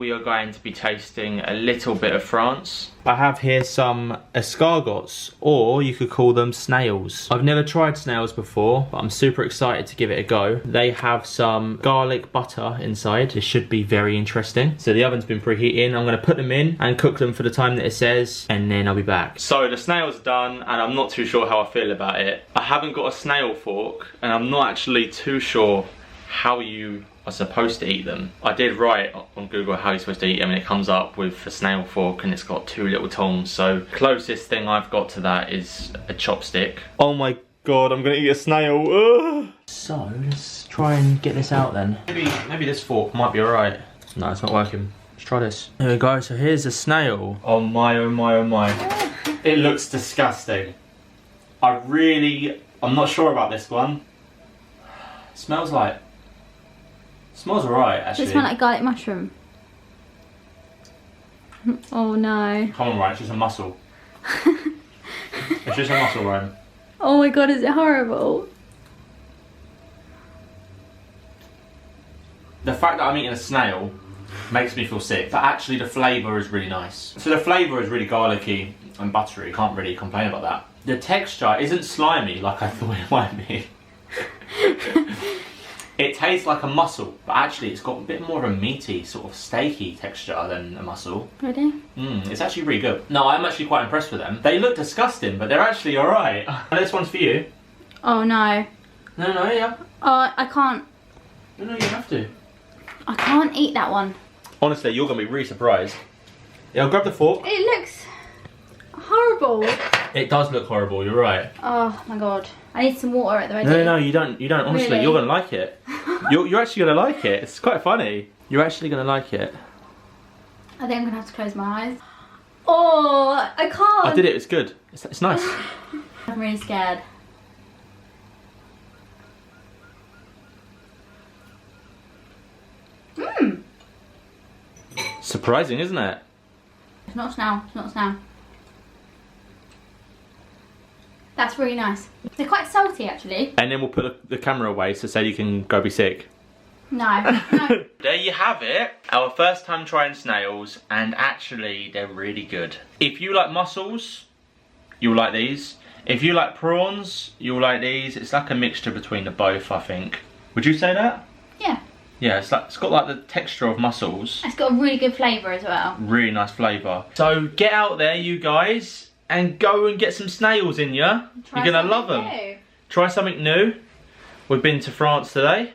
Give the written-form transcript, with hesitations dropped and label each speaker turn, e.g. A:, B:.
A: We are going to be tasting a little bit of France. I have here some escargots, or you could call them snails. I've never tried snails before, but I'm super excited to give it a go. They have some garlic butter inside. This should be very interesting. So the oven's been preheating. I'm gonna put them in and cook them for the time that it says, and then I'll be back. So the snails are done, and I'm not too sure how I feel about it. I haven't got a snail fork, and I'm not actually too sure how you are supposed to eat them. I did write on Google how you're supposed to eat them, and it comes up with a snail fork and it's got 2 little tongs. So closest thing I've got to that is a chopstick. Oh my god, I'm gonna eat a snail. Ugh. So let's try and get this out then. Maybe this fork might be alright. No, it's not working. Let's try this. There we go, so here's a snail. Oh my, oh my, oh my. It looks disgusting. I'm not sure about this one. It smells alright, actually.
B: Does it smell like garlic mushroom? Oh no.
A: Come on, Ryan, it's just a mussel. It's just a mussel, Ryan.
B: Oh my god, is it horrible?
A: The fact that I'm eating a snail makes me feel sick, but actually the flavour is really nice. So the flavour is really garlicky and buttery, can't really complain about that. The texture isn't slimy like I thought it might be. It tastes like a mussel, but actually it's got a bit more of a meaty, sort of steaky texture than a mussel.
B: Really?
A: It's actually really good. No, I'm actually quite impressed with them. They look disgusting, but they're actually alright. This one's for you.
B: Oh no.
A: No, yeah.
B: Oh, I can't.
A: No, you have to.
B: I can't eat that one.
A: Honestly, you're going to be really surprised. Yeah, I'll grab the fork.
B: It looks horrible.
A: It does look horrible, you're right.
B: Oh my god. I need some water at the ready.
A: No, you don't. Honestly,
B: Really?
A: you're going to like it. You're actually going to like it. It's quite funny. You're actually going to like it.
B: I think I'm going to have to close my eyes. Oh, I can't.
A: I did it, it's good. It's nice.
B: I'm really scared. Mmm.
A: Surprising, isn't it?
B: It's not snail. It's not snail. That's really nice. They're quite salty, actually.
A: And then we'll put the camera away so Sadie can go be sick.
B: No. No.
A: There you have it. Our first time trying snails, and actually they're really good. If you like mussels, you'll like these. If you like prawns, you'll like these. It's like a mixture between the both, I think. Would you say that?
B: Yeah.
A: Yeah, it's got like the texture of mussels.
B: It's got a really good flavour as well.
A: Really nice flavour. So get out there, you guys, and go and get some snails in ya. You're gonna love them.
B: New.
A: Try something new. We've been to France today.